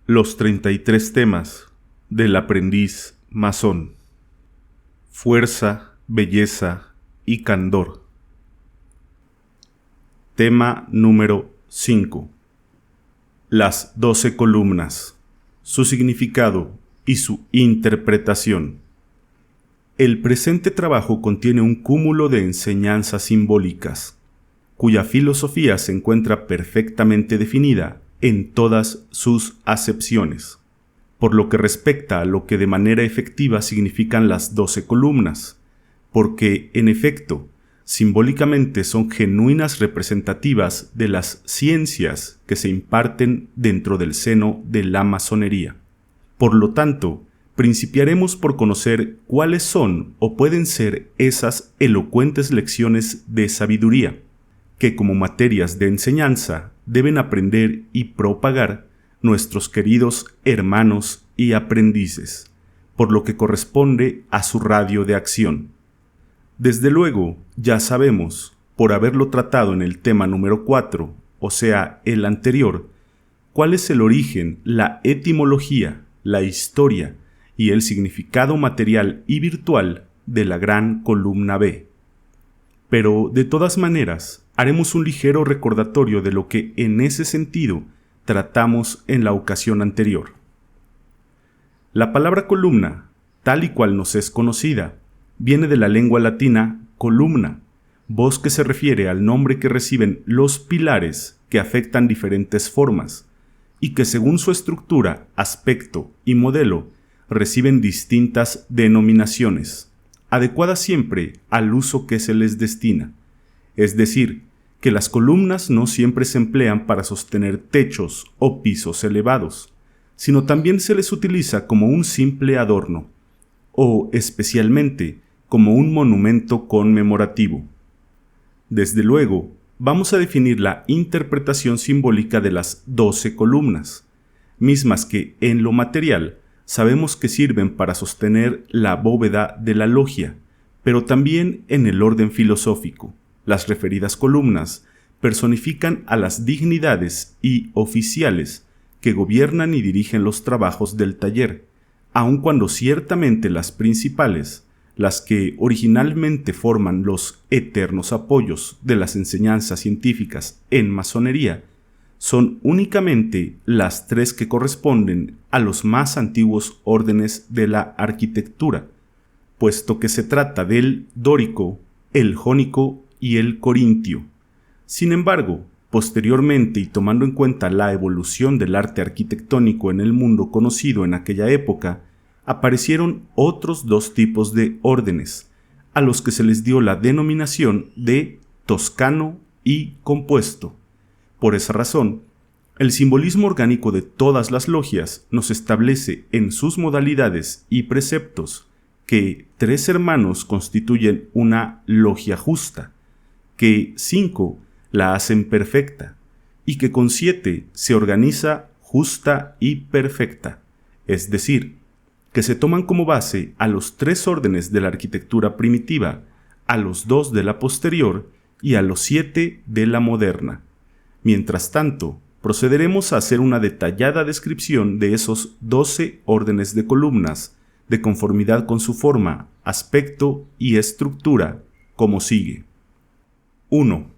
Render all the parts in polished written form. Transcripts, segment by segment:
Los 33 temas del aprendiz masón. Fuerza, belleza y candor. Tema número 5. Las 12 columnas, su significado y su interpretación. El presente trabajo contiene un cúmulo de enseñanzas simbólicas, cuya filosofía se encuentra perfectamente definida en todas sus acepciones, por lo que respecta a lo que de manera efectiva significan las 12 columnas, porque, en efecto, simbólicamente son genuinas representativas de las ciencias que se imparten dentro del seno de la masonería. Por lo tanto, principiaremos por conocer cuáles son o pueden ser esas elocuentes lecciones de sabiduría, que como materias de enseñanza deben aprender y propagar nuestros queridos hermanos y aprendices, por lo que corresponde a su radio de acción. Desde luego, ya sabemos, por haberlo tratado en el tema número 4, o sea, el anterior, cuál es el origen, la etimología, la historia y el significado material y virtual de la gran columna B. Pero, de todas maneras, haremos un ligero recordatorio de lo que en ese sentido tratamos en la ocasión anterior. La palabra columna, tal y cual nos es conocida, viene de la lengua latina columna, voz que se refiere al nombre que reciben los pilares que afectan diferentes formas, y que según su estructura, aspecto y modelo, reciben distintas denominaciones, adecuadas siempre al uso que se les destina. Es decir, que las columnas no siempre se emplean para sostener techos o pisos elevados, sino también se les utiliza como un simple adorno, o especialmente como un monumento conmemorativo. Desde luego, vamos a definir la interpretación simbólica de las 12 columnas, mismas que, en lo material, sabemos que sirven para sostener la bóveda de la logia, pero también en el orden filosófico. Las referidas columnas personifican a las dignidades y oficiales que gobiernan y dirigen los trabajos del taller, aun cuando ciertamente las principales, las que originalmente forman los eternos apoyos de las enseñanzas científicas en masonería, son únicamente las 3 que corresponden a los más antiguos órdenes de la arquitectura, puesto que se trata del dórico, el jónico y el corintio. Sin embargo, posteriormente y tomando en cuenta la evolución del arte arquitectónico en el mundo conocido en aquella época, aparecieron otros 2 tipos de órdenes, a los que se les dio la denominación de toscano y compuesto. Por esa razón, el simbolismo orgánico de todas las logias nos establece en sus modalidades y preceptos que 3 hermanos constituyen una logia justa, que 5 la hacen perfecta, y que con 7 se organiza justa y perfecta, es decir, que se toman como base a los 3 órdenes de la arquitectura primitiva, a los 2 de la posterior y a los 7 de la moderna. Mientras tanto, procederemos a hacer una detallada descripción de esos 12 órdenes de columnas, de conformidad con su forma, aspecto y estructura, como sigue. 1.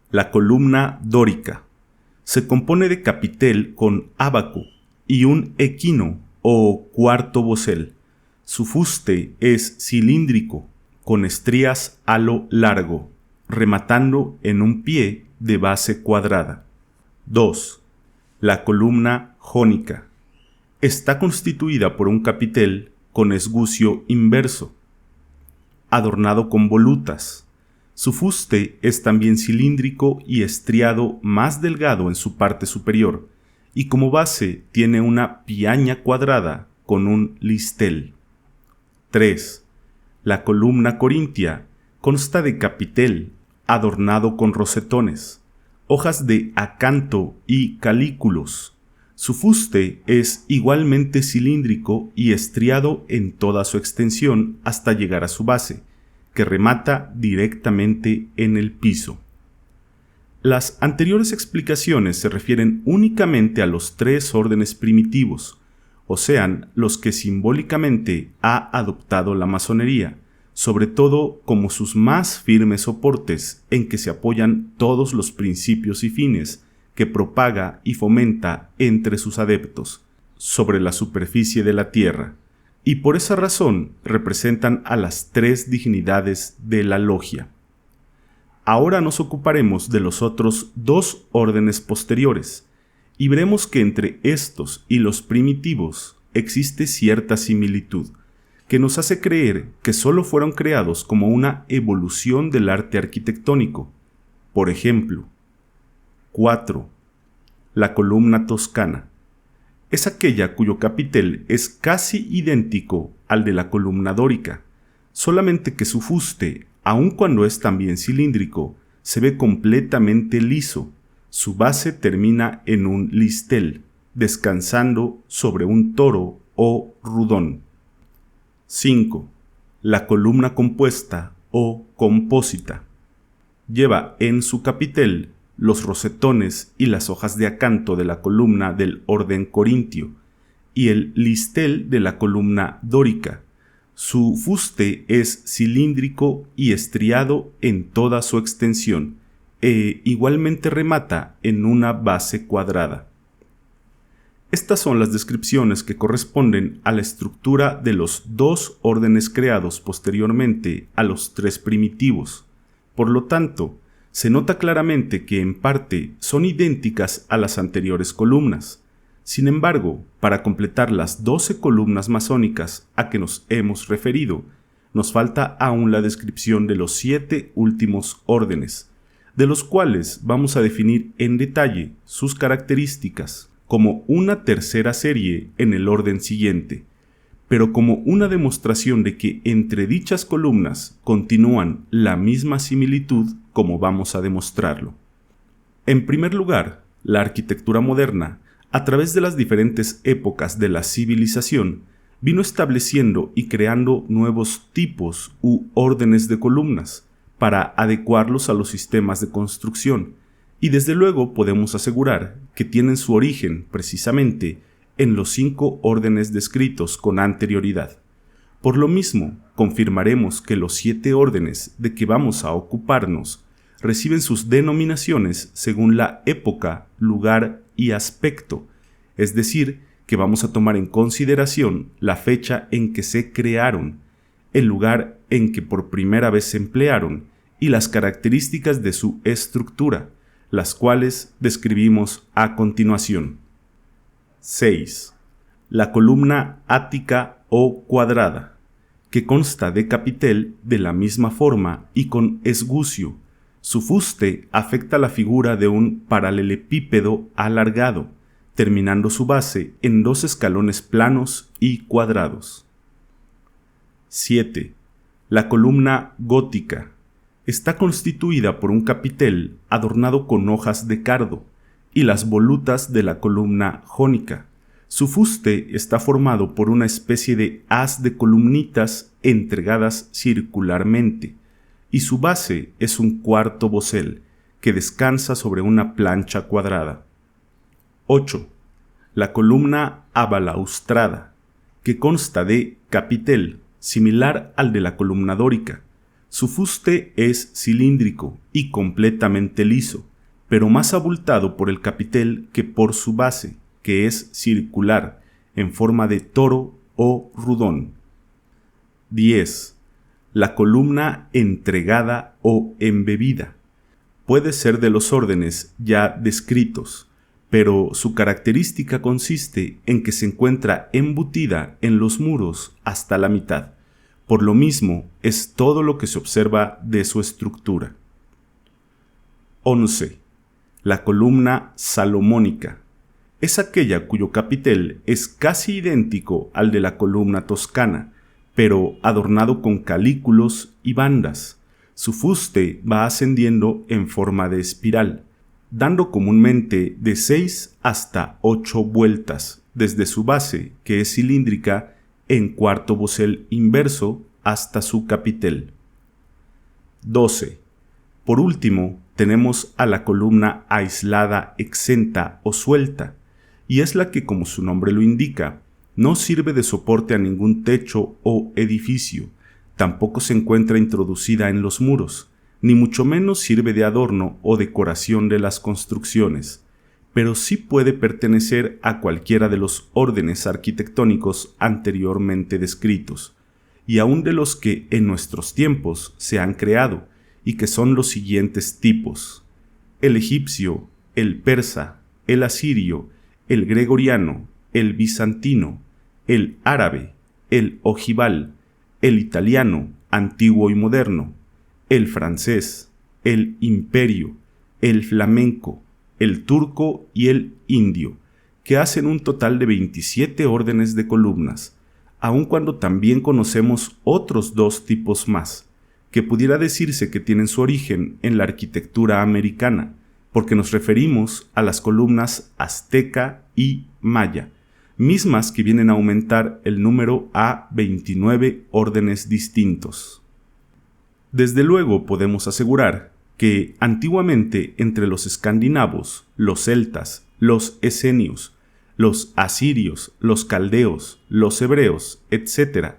La columna dórica. Se compone de capitel con ábaco y un equino o cuarto bosel. Su fuste es cilíndrico, con estrías a lo largo, rematando en un pie de base cuadrada. 2. La columna jónica. Está constituida por un capitel con esgucio inverso, adornado con volutas. Su fuste es también cilíndrico y estriado más delgado en su parte superior, y como base tiene una piaña cuadrada con un listel. 3. La columna corintia consta de capitel adornado con rosetones, hojas de acanto y calículos. Su fuste es igualmente cilíndrico y estriado en toda su extensión hasta llegar a su base, que remata directamente en el piso. Las anteriores explicaciones se refieren únicamente a los 3 órdenes primitivos, o sean, los que simbólicamente ha adoptado la masonería, sobre todo como sus más firmes soportes en que se apoyan todos los principios y fines que propaga y fomenta entre sus adeptos sobre la superficie de la tierra, y por esa razón representan a las 3 dignidades de la logia. Ahora nos ocuparemos de los otros 2 órdenes posteriores, y veremos que entre estos y los primitivos existe cierta similitud, que nos hace creer que solo fueron creados como una evolución del arte arquitectónico. Por ejemplo, 4. La columna toscana. Es aquella cuyo capitel es casi idéntico al de la columna dórica, solamente que su fuste, aun cuando es también cilíndrico, se ve completamente liso. Su base termina en un listel, descansando sobre un toro o rudón. 5. La columna compuesta o compósita. Lleva en su capitel los rosetones y las hojas de acanto de la columna del orden corintio y el listel de la columna dórica. Su fuste es cilíndrico y estriado en toda su extensión e igualmente remata en una base cuadrada. Estas son las descripciones que corresponden a la estructura de los 2 órdenes creados posteriormente a los 3 primitivos. Por lo tanto, se nota claramente que en parte son idénticas a las anteriores columnas. Sin embargo, para completar las 12 columnas masónicas a que nos hemos referido, nos falta aún la descripción de los 7 últimos órdenes, de los cuales vamos a definir en detalle sus características, como una tercera serie en el orden siguiente, pero como una demostración de que entre dichas columnas continúan la misma similitud como vamos a demostrarlo. En primer lugar, la arquitectura moderna, a través de las diferentes épocas de la civilización, vino estableciendo y creando nuevos tipos u órdenes de columnas para adecuarlos a los sistemas de construcción, y desde luego podemos asegurar que tienen su origen precisamente en los 5 órdenes descritos con anterioridad. Por lo mismo, confirmaremos que los 7 órdenes de que vamos a ocuparnos reciben sus denominaciones según la época, lugar y aspecto, es decir, que vamos a tomar en consideración la fecha en que se crearon, el lugar en que por primera vez se emplearon y las características de su estructura, las cuales describimos a continuación. 6. La columna ática o cuadrada, que consta de capitel de la misma forma y con esgucio. Su fuste afecta la figura de un paralelepípedo alargado, terminando su base en 2 escalones planos y cuadrados. 7. La columna gótica. Está constituida por un capitel adornado con hojas de cardo y las volutas de la columna jónica. Su fuste está formado por una especie de haz de columnitas entregadas circularmente, y su base es un cuarto bosel que descansa sobre una plancha cuadrada. 8. La columna abalaustrada, que consta de capitel similar al de la columna dórica. Su fuste es cilíndrico y completamente liso, pero más abultado por el capitel que por su base, que es circular, en forma de toro o rudón. 10. La columna entregada o embebida. Puede ser de los órdenes ya descritos, pero su característica consiste en que se encuentra embutida en los muros hasta la mitad. Por lo mismo, es todo lo que se observa de su estructura. 11. La columna salomónica. Es aquella cuyo capitel es casi idéntico al de la columna toscana, pero adornado con calículos y bandas. Su fuste va ascendiendo en forma de espiral, dando comúnmente de 6 hasta 8 vueltas, desde su base, que es cilíndrica, en cuarto bosel inverso hasta su capitel. 12. Por último, tenemos a la columna aislada, exenta o suelta, y es la que, como su nombre lo indica, no sirve de soporte a ningún techo o edificio, tampoco se encuentra introducida en los muros, ni mucho menos sirve de adorno o decoración de las construcciones, pero sí puede pertenecer a cualquiera de los órdenes arquitectónicos anteriormente descritos, y aún de los que en nuestros tiempos se han creado, y que son los siguientes tipos: el egipcio, el persa, el asirio, el gregoriano, el bizantino, el árabe, el ojival, el italiano, antiguo y moderno, el francés, el imperio, el flamenco, el turco y el indio, que hacen un total de 27 órdenes de columnas, aun cuando también conocemos otros 2 tipos más, que pudiera decirse que tienen su origen en la arquitectura americana, porque nos referimos a las columnas azteca y maya, mismas que vienen a aumentar el número a 29 órdenes distintos. Desde luego podemos asegurar que antiguamente entre los escandinavos, los celtas, los esenios, los asirios, los caldeos, los hebreos, etc.,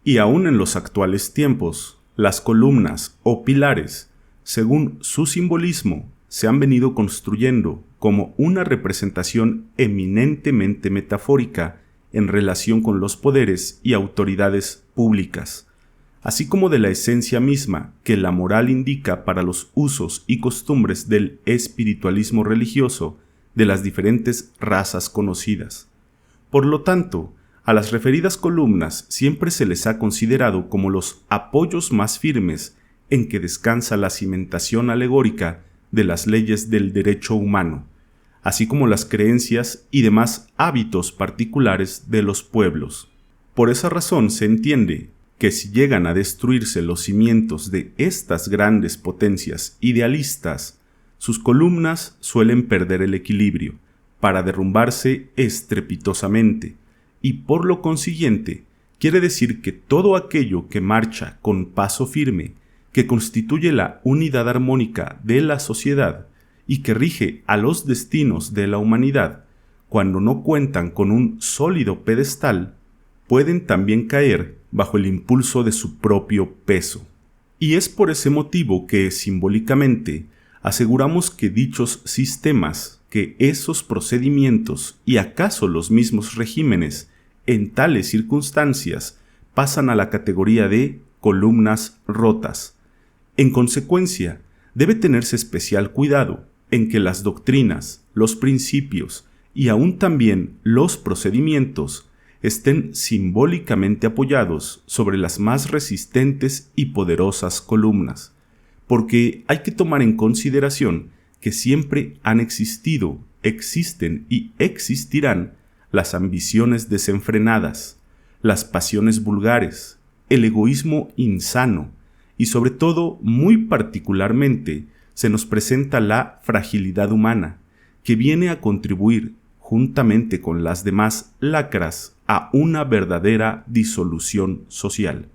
y aún en los actuales tiempos, las columnas o pilares, según su simbolismo, se han venido construyendo como una representación eminentemente metafórica en relación con los poderes y autoridades públicas, así como de la esencia misma que la moral indica para los usos y costumbres del espiritualismo religioso de las diferentes razas conocidas. Por lo tanto, a las referidas columnas siempre se les ha considerado como los apoyos más firmes en que descansa la cimentación alegórica de las leyes del derecho humano, así como las creencias y demás hábitos particulares de los pueblos. Por esa razón se entiende que si llegan a destruirse los cimientos de estas grandes potencias idealistas, sus columnas suelen perder el equilibrio, para derrumbarse estrepitosamente, y por lo consiguiente quiere decir que todo aquello que marcha con paso firme, que constituye la unidad armónica de la sociedad y que rige a los destinos de la humanidad, cuando no cuentan con un sólido pedestal, pueden también caer bajo el impulso de su propio peso. Y es por ese motivo que, simbólicamente, aseguramos que dichos sistemas, que esos procedimientos y acaso los mismos regímenes, en tales circunstancias, pasan a la categoría de columnas rotas. En consecuencia, debe tenerse especial cuidado en que las doctrinas, los principios y aún también los procedimientos estén simbólicamente apoyados sobre las más resistentes y poderosas columnas, porque hay que tomar en consideración que siempre han existido, existen y existirán las ambiciones desenfrenadas, las pasiones vulgares, el egoísmo insano y sobre todo, muy particularmente, se nos presenta la fragilidad humana, que viene a contribuir, juntamente con las demás lacras, a una verdadera disolución social.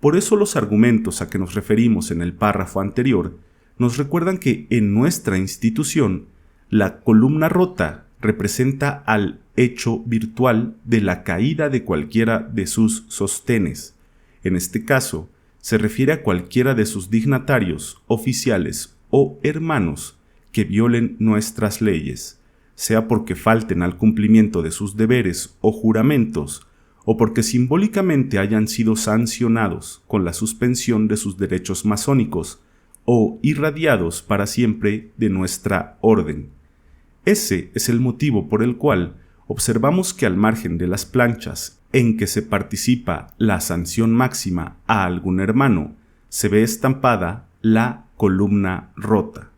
Por eso los argumentos a que nos referimos en el párrafo anterior nos recuerdan que en nuestra institución la columna rota representa al hecho virtual de la caída de cualquiera de sus sostenes. En este caso, se refiere a cualquiera de sus dignatarios, oficiales o hermanos que violen nuestras leyes, sea porque falten al cumplimiento de sus deberes o juramentos, o porque simbólicamente hayan sido sancionados con la suspensión de sus derechos masónicos, o irradiados para siempre de nuestra orden. Ese es el motivo por el cual observamos que al margen de las planchas en que se participa la sanción máxima a algún hermano, se ve estampada la columna rota.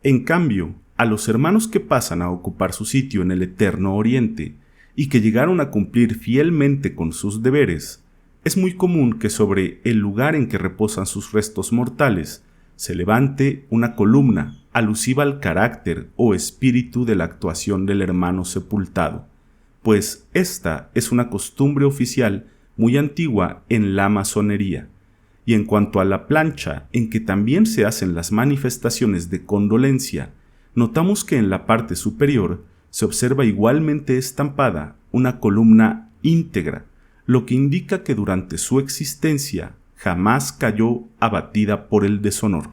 En cambio, a los hermanos que pasan a ocupar su sitio en el eterno Oriente y que llegaron a cumplir fielmente con sus deberes, es muy común que sobre el lugar en que reposan sus restos mortales se levante una columna alusiva al carácter o espíritu de la actuación del hermano sepultado, pues esta es una costumbre oficial muy antigua en la masonería, Y en cuanto a la plancha, en que también se hacen las manifestaciones de condolencia, notamos que en la parte superior se observa igualmente estampada una columna íntegra, lo que indica que durante su existencia jamás cayó abatida por el deshonor.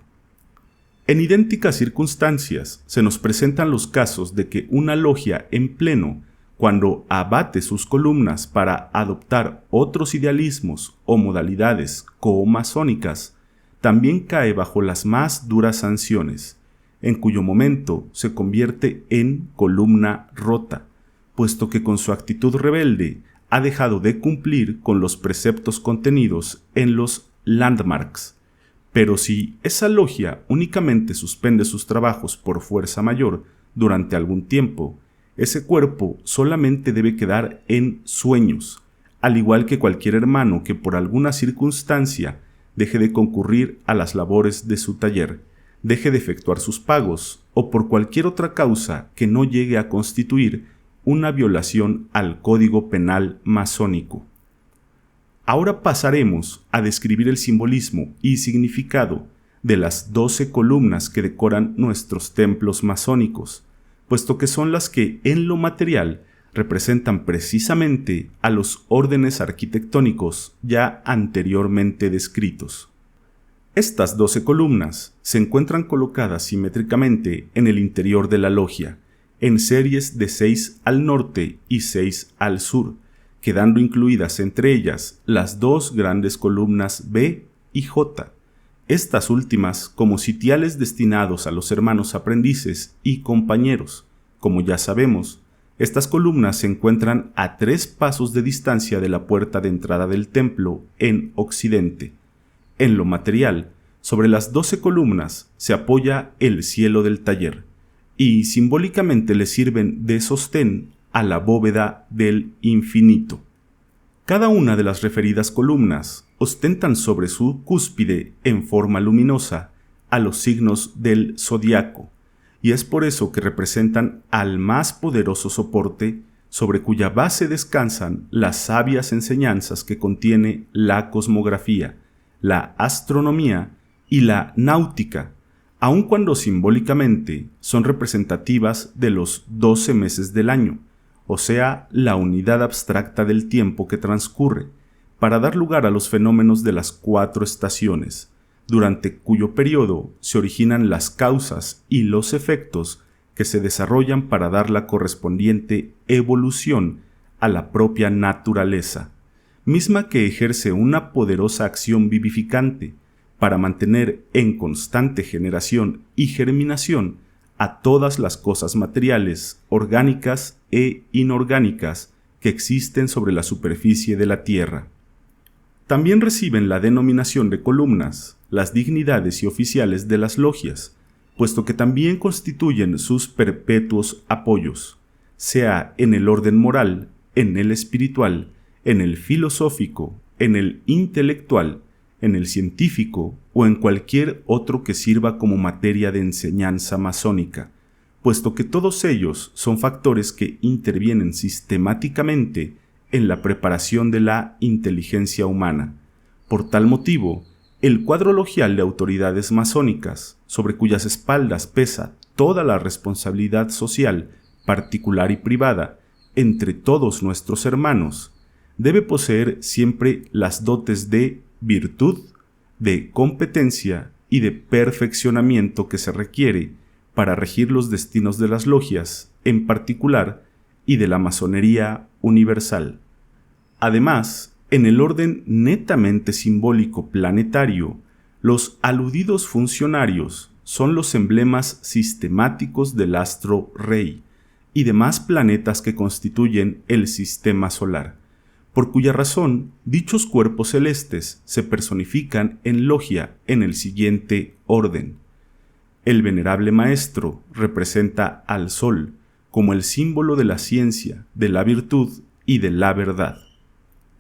En idénticas circunstancias se nos presentan los casos de que una logia en pleno, cuando abate sus columnas para adoptar otros idealismos o modalidades comasónicas, también cae bajo las más duras sanciones, en cuyo momento se convierte en columna rota, puesto que con su actitud rebelde ha dejado de cumplir con los preceptos contenidos en los landmarks. Pero si esa logia únicamente suspende sus trabajos por fuerza mayor durante algún tiempo, ese cuerpo solamente debe quedar en sueños, al igual que cualquier hermano que por alguna circunstancia deje de concurrir a las labores de su taller, deje de efectuar sus pagos o por cualquier otra causa que no llegue a constituir una violación al Código Penal masónico. Ahora pasaremos a describir el simbolismo y significado de las 12 columnas que decoran nuestros templos masónicos, puesto que son las que en lo material representan precisamente a los órdenes arquitectónicos ya anteriormente descritos. Estas 12 columnas se encuentran colocadas simétricamente en el interior de la logia, en series de 6 al norte y 6 al sur, quedando incluidas entre ellas las dos grandes columnas B y J, estas últimas como sitiales destinados a los hermanos aprendices y compañeros. Como ya sabemos, estas columnas se encuentran a 3 pasos de distancia de la puerta de entrada del templo en occidente. En lo material, sobre las 12 columnas se apoya el cielo del taller, y simbólicamente le sirven de sostén a la bóveda del infinito. Cada una de las referidas columnas ostentan sobre su cúspide en forma luminosa a los signos del zodiaco, y es por eso que representan al más poderoso soporte sobre cuya base descansan las sabias enseñanzas que contiene la cosmografía, la astronomía y la náutica, aun cuando simbólicamente son representativas de los 12 meses del año, o sea, la unidad abstracta del tiempo que transcurre, para dar lugar a los fenómenos de las 4 estaciones, durante cuyo periodo se originan las causas y los efectos que se desarrollan para dar la correspondiente evolución a la propia naturaleza, misma que ejerce una poderosa acción vivificante para mantener en constante generación y germinación a todas las cosas materiales, orgánicas e inorgánicas que existen sobre la superficie de la Tierra. También reciben la denominación de columnas las dignidades y oficiales de las logias, puesto que también constituyen sus perpetuos apoyos, sea en el orden moral, en el espiritual, en el filosófico, en el intelectual, en el científico o en cualquier otro que sirva como materia de enseñanza masónica, puesto que todos ellos son factores que intervienen sistemáticamente en la preparación de la inteligencia humana. Por tal motivo, el cuadro logial de autoridades masónicas, sobre cuyas espaldas pesa toda la responsabilidad social, particular y privada, entre todos nuestros hermanos, debe poseer siempre las dotes de virtud, de competencia y de perfeccionamiento que se requiere para regir los destinos de las logias, en particular, y de la masonería universal. Además, en el orden netamente simbólico planetario, los aludidos funcionarios son los emblemas sistemáticos del astro rey y demás planetas que constituyen el sistema solar, por cuya razón dichos cuerpos celestes se personifican en logia en el siguiente orden. El venerable maestro representa al sol como el símbolo de la ciencia, de la virtud y de la verdad.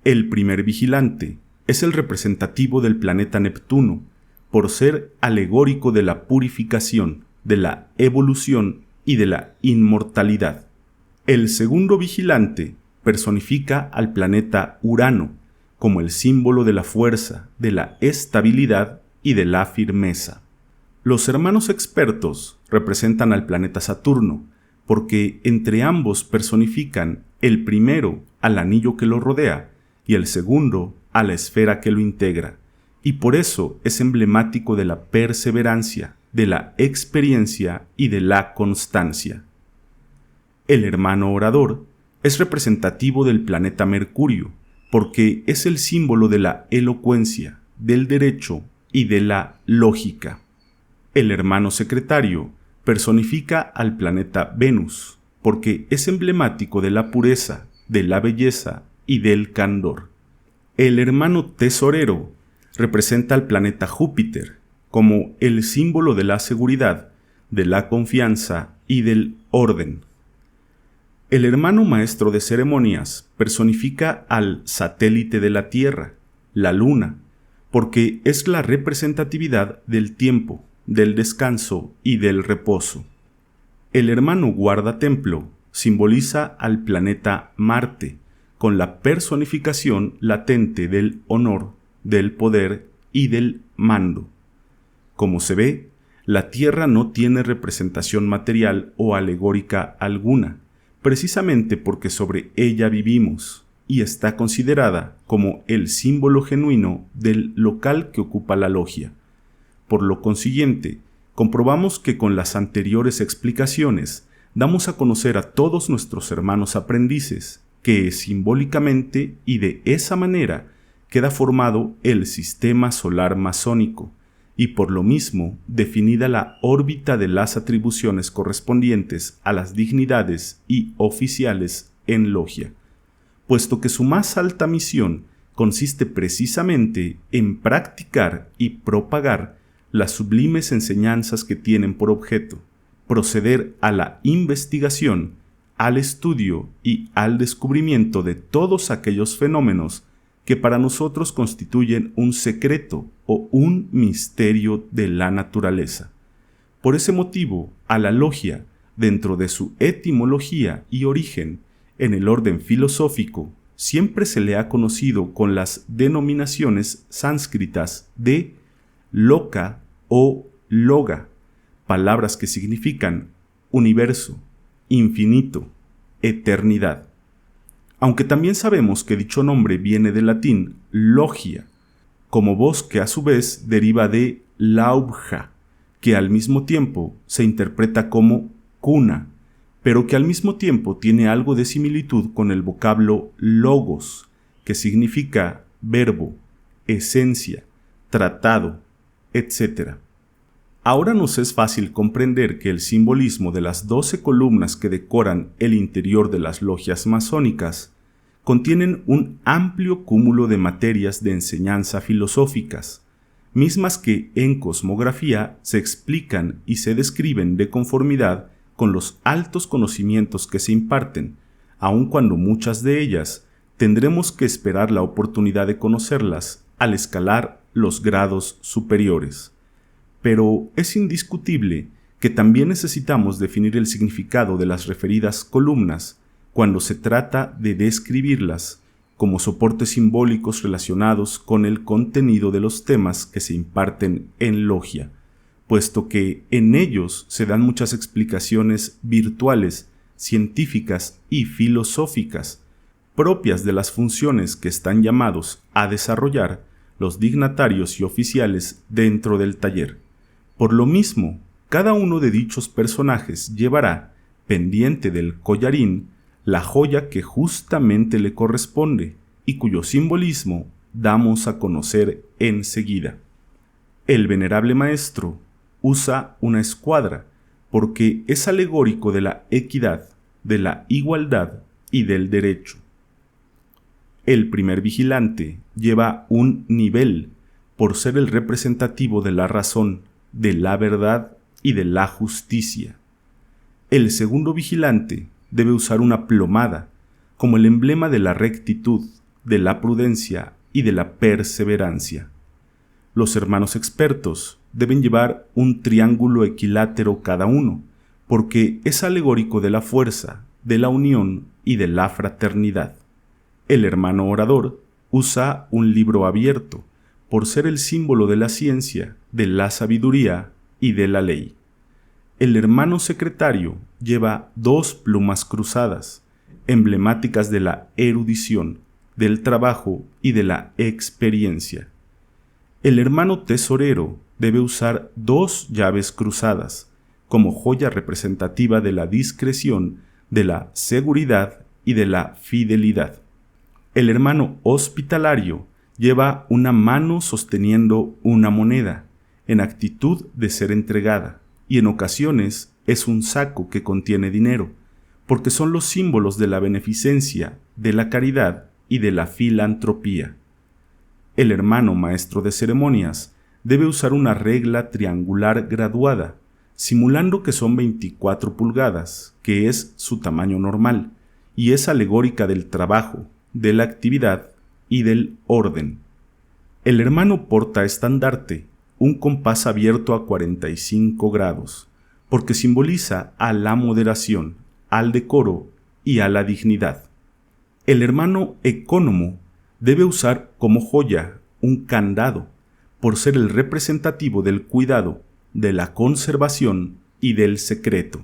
El primer vigilante es el representativo del planeta Neptuno, por ser alegórico de la purificación, de la evolución y de la inmortalidad. El segundo vigilante personifica al planeta Urano, como el símbolo de la fuerza, de la estabilidad y de la firmeza. Los hermanos expertos representan al planeta Saturno, porque entre ambos personifican el primero al anillo que lo rodea y el segundo a la esfera que lo integra, y por eso es emblemático de la perseverancia, de la experiencia y de la constancia. El hermano orador es representativo del planeta Mercurio, porque es el símbolo de la elocuencia, del derecho y de la lógica. El hermano secretario personifica al planeta Venus, porque es emblemático de la pureza, de la belleza y del candor. El hermano tesorero representa al planeta Júpiter, como el símbolo de la seguridad, de la confianza y del orden. El hermano maestro de ceremonias personifica al satélite de la Tierra, la Luna, porque es la representatividad del tiempo, del descanso y del reposo. El hermano guardatemplo simboliza al planeta Marte, con la personificación latente del honor, del poder y del mando. Como se ve, la Tierra no tiene representación material o alegórica alguna, precisamente porque sobre ella vivimos, y está considerada como el símbolo genuino del local que ocupa la logia. Por lo consiguiente, comprobamos que con las anteriores explicaciones damos a conocer a todos nuestros hermanos aprendices que simbólicamente y de esa manera queda formado el sistema solar masónico, y por lo mismo definida la órbita de las atribuciones correspondientes a las dignidades y oficiales en logia, puesto que su más alta misión consiste precisamente en practicar y propagar las sublimes enseñanzas que tienen por objeto, proceder a la investigación, al estudio y al descubrimiento de todos aquellos fenómenos que para nosotros constituyen un secreto o un misterio de la naturaleza. Por ese motivo, a la logia, dentro de su etimología y origen, en el orden filosófico, siempre se le ha conocido con las denominaciones sánscritas de loka o loga, palabras que significan universo, infinito, eternidad. Aunque también sabemos que dicho nombre viene del latín logia, como voz que a su vez deriva de laubja, que al mismo tiempo se interpreta como cuna, pero que al mismo tiempo tiene algo de similitud con el vocablo logos, que significa verbo, esencia, tratado, etc. Ahora nos es fácil comprender que el simbolismo de las 12 columnas que decoran el interior de las logias masónicas contienen un amplio cúmulo de materias de enseñanza filosóficas, mismas que en cosmografía se explican y se describen de conformidad con los altos conocimientos que se imparten, aun cuando muchas de ellas tendremos que esperar la oportunidad de conocerlas al escalar los grados superiores. Pero es indiscutible que también necesitamos definir el significado de las referidas columnas cuando se trata de describirlas como soportes simbólicos relacionados con el contenido de los temas que se imparten en logia, puesto que en ellos se dan muchas explicaciones virtuales, científicas y filosóficas, propias de las funciones que están llamados a desarrollar los dignatarios y oficiales dentro del taller. Por lo mismo, cada uno de dichos personajes llevará, pendiente del collarín, la joya que justamente le corresponde y cuyo simbolismo damos a conocer enseguida. El venerable maestro usa una escuadra porque es alegórico de la equidad, de la igualdad y del derecho. El primer vigilante lleva un nivel por ser el representativo de la razón, de la verdad y de la justicia. El segundo vigilante debe usar una plomada como el emblema de la rectitud, de la prudencia y de la perseverancia. Los hermanos expertos deben llevar un triángulo equilátero cada uno, porque es alegórico de la fuerza, de la unión y de la fraternidad. El hermano orador usa un libro abierto, por ser el símbolo de la ciencia, de la sabiduría y de la ley. El hermano secretario lleva 2 plumas cruzadas, emblemáticas de la erudición, del trabajo y de la experiencia. El hermano tesorero debe usar 2 llaves cruzadas, como joya representativa de la discreción, de la seguridad y de la fidelidad. El hermano hospitalario lleva una mano sosteniendo una moneda, en actitud de ser entregada, y en ocasiones es un saco que contiene dinero, porque son los símbolos de la beneficencia, de la caridad y de la filantropía. El hermano maestro de ceremonias debe usar una regla triangular graduada, simulando que son 24 pulgadas, que es su tamaño normal, y es alegórica del trabajo, de la actividad y del orden. El hermano porta estandarte, un compás abierto a 45 grados, porque simboliza a la moderación, al decoro y a la dignidad. El hermano ecónomo debe usar como joya un candado, por ser el representativo del cuidado, de la conservación y del secreto.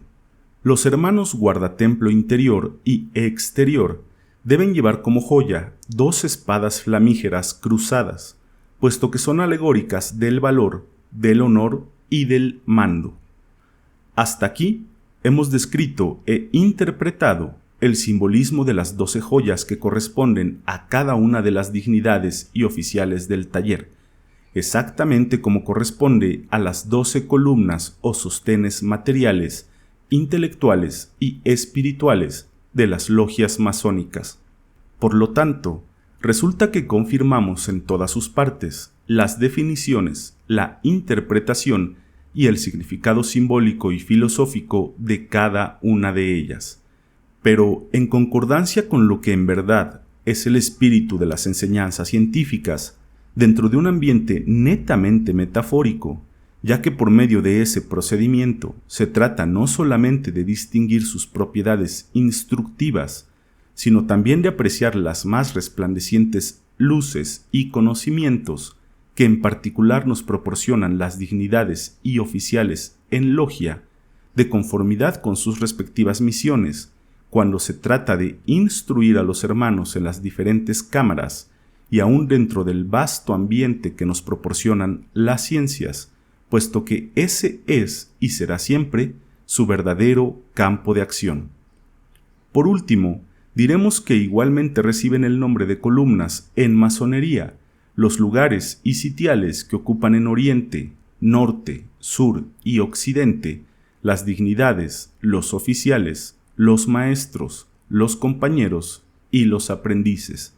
Los hermanos guardatemplo interior y exterior deben llevar como joya 2 espadas flamígeras cruzadas, puesto que son alegóricas del valor, del honor y del mando. Hasta aquí hemos descrito e interpretado el simbolismo de las 12 joyas que corresponden a cada una de las dignidades y oficiales del taller, exactamente como corresponde a las 12 columnas o sostenes materiales, intelectuales y espirituales de las logias masónicas. Por lo tanto, resulta que confirmamos en todas sus partes las definiciones, la interpretación y el significado simbólico y filosófico de cada una de ellas. Pero en concordancia con lo que en verdad es el espíritu de las enseñanzas científicas, dentro de un ambiente netamente metafórico, ya que por medio de ese procedimiento se trata no solamente de distinguir sus propiedades instructivas, sino también de apreciar las más resplandecientes luces y conocimientos que en particular nos proporcionan las dignidades y oficiales en logia, de conformidad con sus respectivas misiones, cuando se trata de instruir a los hermanos en las diferentes cámaras y aún dentro del vasto ambiente que nos proporcionan las ciencias, puesto que ese es y será siempre su verdadero campo de acción. Por último, diremos que igualmente reciben el nombre de columnas en masonería los lugares y sitiales que ocupan en Oriente, Norte, Sur y Occidente las dignidades, los oficiales, los maestros, los compañeros y los aprendices,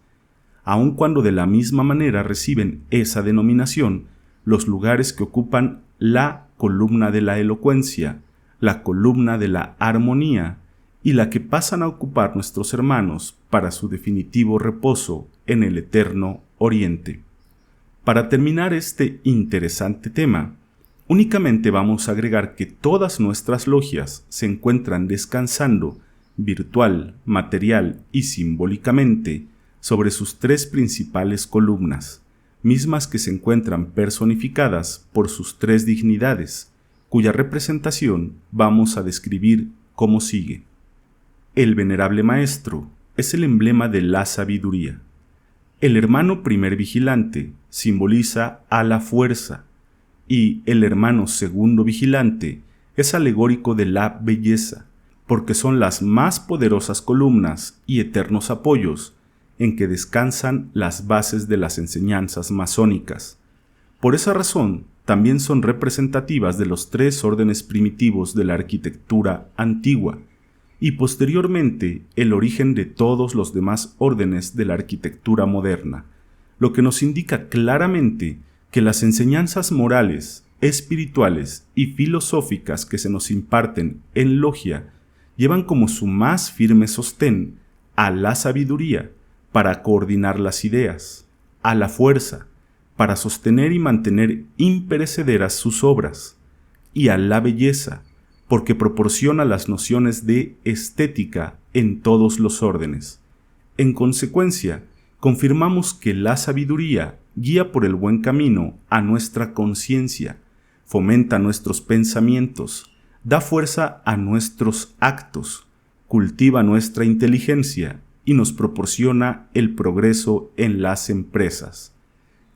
aun cuando de la misma manera reciben esa denominación los lugares que ocupan la columna de la elocuencia, la columna de la armonía y la que pasan a ocupar nuestros hermanos para su definitivo reposo en el eterno Oriente. Para terminar este interesante tema, únicamente vamos a agregar que todas nuestras logias se encuentran descansando virtual, material y simbólicamente sobre sus 3 principales columnas, mismas que se encuentran personificadas por sus 3 dignidades, cuya representación vamos a describir como sigue. El venerable maestro es el emblema de la sabiduría. El hermano primer vigilante simboliza a la fuerza, y el hermano segundo vigilante es alegórico de la belleza, porque son las más poderosas columnas y eternos apoyos en que descansan las bases de las enseñanzas masónicas. Por esa razón, también son representativas de los 3 órdenes primitivos de la arquitectura antigua, y posteriormente el origen de todos los demás órdenes de la arquitectura moderna, lo que nos indica claramente que las enseñanzas morales, espirituales y filosóficas que se nos imparten en logia llevan como su más firme sostén a la sabiduría para coordinar las ideas, a la fuerza para sostener y mantener imperecederas sus obras, y a la belleza porque proporciona las nociones de estética en todos los órdenes. En consecuencia, confirmamos que la sabiduría guía por el buen camino a nuestra conciencia, fomenta nuestros pensamientos, da fuerza a nuestros actos, cultiva nuestra inteligencia y nos proporciona el progreso en las empresas.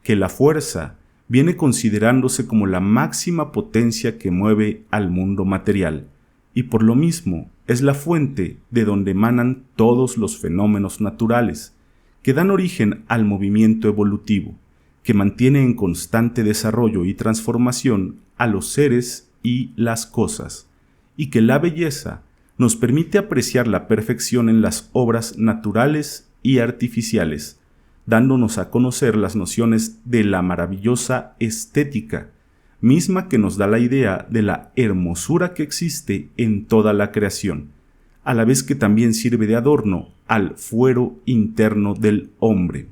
Que la fuerza viene considerándose como la máxima potencia que mueve al mundo material, y por lo mismo es la fuente de donde emanan todos los fenómenos naturales, que dan origen al movimiento evolutivo, que mantiene en constante desarrollo y transformación a los seres y las cosas, y que la belleza nos permite apreciar la perfección en las obras naturales y artificiales, dándonos a conocer las nociones de la maravillosa estética, misma que nos da la idea de la hermosura que existe en toda la creación, a la vez que también sirve de adorno al fuero interno del hombre.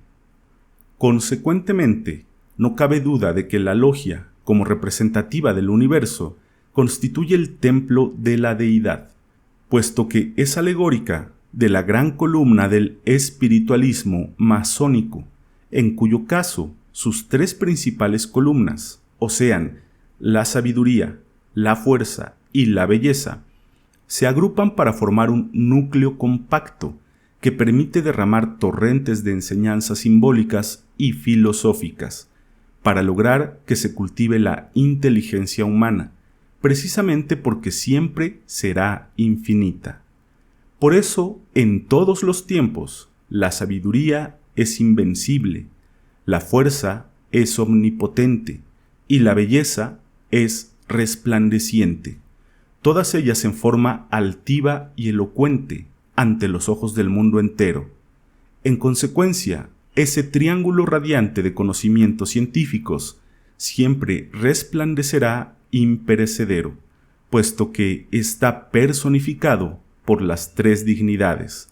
Consecuentemente, no cabe duda de que la logia, como representativa del universo, constituye el templo de la deidad, puesto que es alegórica de la gran columna del espiritualismo masónico, en cuyo caso sus tres principales columnas, o sean, la sabiduría, la fuerza y la belleza, se agrupan para formar un núcleo compacto que permite derramar torrentes de enseñanzas simbólicas y filosóficas, para lograr que se cultive la inteligencia humana, precisamente porque siempre será infinita. Por eso, en todos los tiempos, la sabiduría es invencible, la fuerza es omnipotente y la belleza es resplandeciente, todas ellas en forma altiva y elocuente ante los ojos del mundo entero. En consecuencia, ese triángulo radiante de conocimientos científicos siempre resplandecerá imperecedero, puesto que está personificado por las tres dignidades,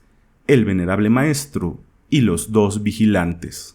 el venerable maestro y los dos vigilantes.